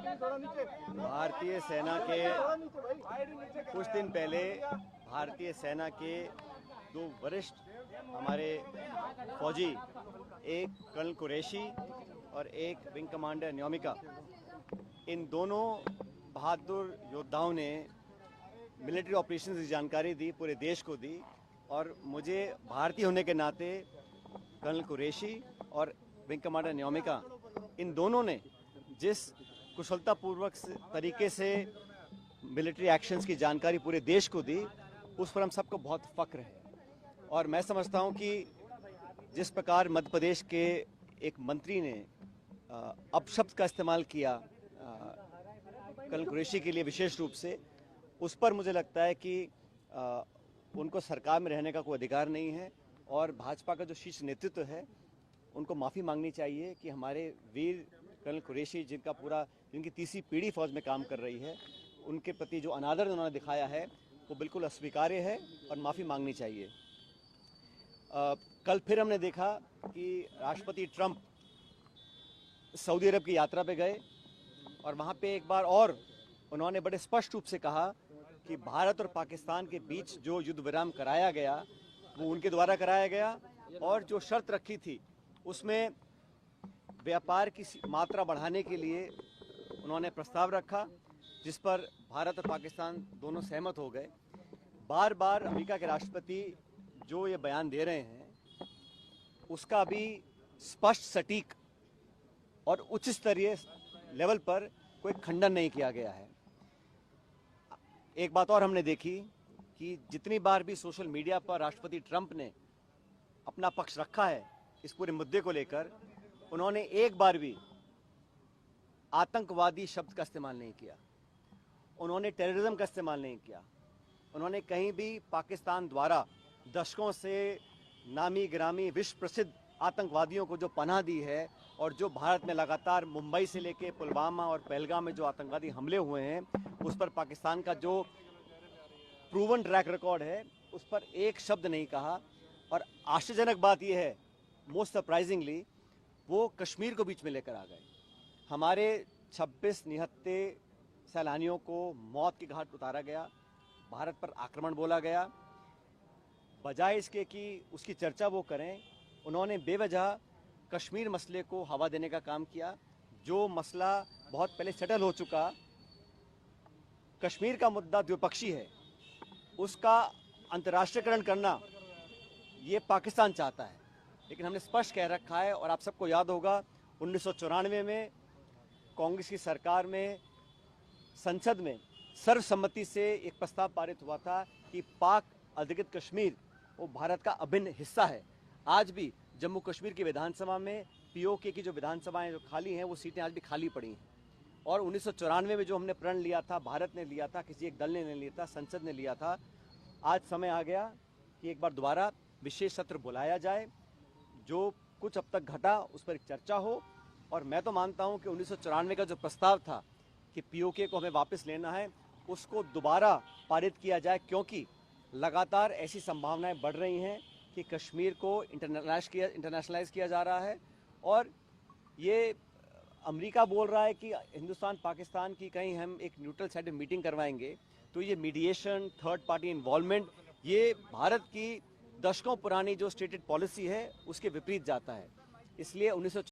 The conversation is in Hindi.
भारतीय सेना के कुछ दिन पहले भारतीय सेना के दो वरिष्ठ हमारे फौजी, एक कर्नल कुरैशी और एक विंग कमांडर न्योमिका, इन दोनों बहादुर योद्धाओं ने मिलिट्री ऑपरेशंस की जानकारी दी, पूरे देश को दी। और मुझे भारतीय होने के नाते कर्नल कुरैशी और विंग कमांडर न्योमिका, इन दोनों ने जिस कुशलतापूर्वक तरीके से मिलिट्री एक्शंस की जानकारी पूरे देश को दी, उस पर हम सबको बहुत फक्र है। और मैं समझता हूं कि जिस प्रकार मध्य प्रदेश के एक मंत्री ने अपशब्द का इस्तेमाल किया कर्नल कुरैशी के लिए विशेष रूप से, उस पर मुझे लगता है कि उनको सरकार में रहने का कोई अधिकार नहीं है। और भाजपा का जो शीर्ष नेतृत्व है, उनको माफ़ी मांगनी चाहिए कि हमारे वीर कर्नल कुरैशी, जिनकी तीसरी पीढ़ी फौज में काम कर रही है, उनके प्रति जो अनादर उन्होंने दिखाया है वो बिल्कुल अस्वीकार्य है और माफ़ी मांगनी चाहिए। कल फिर हमने देखा कि राष्ट्रपति ट्रंप सऊदी अरब की यात्रा पे गए और वहाँ पे एक बार और उन्होंने बड़े स्पष्ट रूप से कहा कि भारत और पाकिस्तान के बीच जो युद्ध विराम कराया गया वो उनके द्वारा कराया गया, और जो शर्त रखी थी उसमें व्यापार की मात्रा बढ़ाने के लिए उन्होंने प्रस्ताव रखा, जिस पर भारत और पाकिस्तान दोनों सहमत हो गए। बार बार अमेरिका के राष्ट्रपति जो ये बयान दे रहे हैं, उसका अभी स्पष्ट, सटीक और उच्च स्तरीय लेवल पर कोई खंडन नहीं किया गया है। एक बात और हमने देखी कि जितनी बार भी सोशल मीडिया पर राष्ट्रपति ट्रंप ने अपना पक्ष रखा है इस पूरे मुद्दे को लेकर, उन्होंने एक बार भी आतंकवादी शब्द का इस्तेमाल नहीं किया, उन्होंने टेररिज्म का इस्तेमाल नहीं किया, उन्होंने कहीं भी पाकिस्तान द्वारा दशकों से नामी गिरामी विश्व प्रसिद्ध आतंकवादियों को जो पनाह दी है और जो भारत में लगातार मुंबई से लेकर पुलवामा और पहलगाम में जो आतंकवादी हमले हुए हैं, उस पर पाकिस्तान का जो प्रूवन ट्रैक रिकॉर्ड है, उस पर एक शब्द नहीं कहा। और आश्चर्यजनक बात यह है, मोस्ट सरप्राइजिंगली, वो कश्मीर को बीच में लेकर आ गए। हमारे 26 निहत्थे सैलानियों को मौत की घाट उतारा गया, भारत पर आक्रमण बोला गया। बजाय इसके कि उसकी चर्चा वो करें, उन्होंने बेवजह कश्मीर मसले को हवा देने का काम किया। जो मसला बहुत पहले सेटल हो चुका, कश्मीर का मुद्दा द्विपक्षीय है, उसका अंतर्राष्ट्रीयकरण करना ये पाकिस्तान चाहता है। लेकिन हमने स्पष्ट कह रखा है, और आप सबको याद होगा 1994 में कांग्रेस की सरकार में संसद में सर्वसम्मति से एक प्रस्ताव पारित हुआ था कि पाक अधिकृत कश्मीर वो भारत का अभिन्न हिस्सा है। आज भी जम्मू कश्मीर की विधानसभा में पीओके की जो विधानसभाएं जो खाली हैं, वो सीटें आज भी खाली पड़ी हैं। और 1994 में जो हमने प्रण लिया था, भारत ने लिया था, किसी एक दल ने नहीं लिया था, संसद ने लिया था। आज समय आ गया कि एक बार दोबारा विशेष सत्र बुलाया जाए, जो कुछ अब तक घटा उस पर एक चर्चा हो। और मैं तो मानता हूं कि 1994 का जो प्रस्ताव था कि पीओके को हमें वापस लेना है, उसको दोबारा पारित किया जाए, क्योंकि लगातार ऐसी संभावनाएं बढ़ रही हैं कि कश्मीर को इंटरनेशनलाइज किया जा रहा है। और ये अमेरिका बोल रहा है कि हिंदुस्तान पाकिस्तान की कहीं हम एक न्यूट्रल साइड में मीटिंग करवाएंगे, तो ये मीडिएशन, थर्ड पार्टी इन्वॉल्वमेंट, ये भारत की दशकों पुरानी जो स्टेटेड पॉलिसी है उसके विपरीत जाता है। इसलिए 19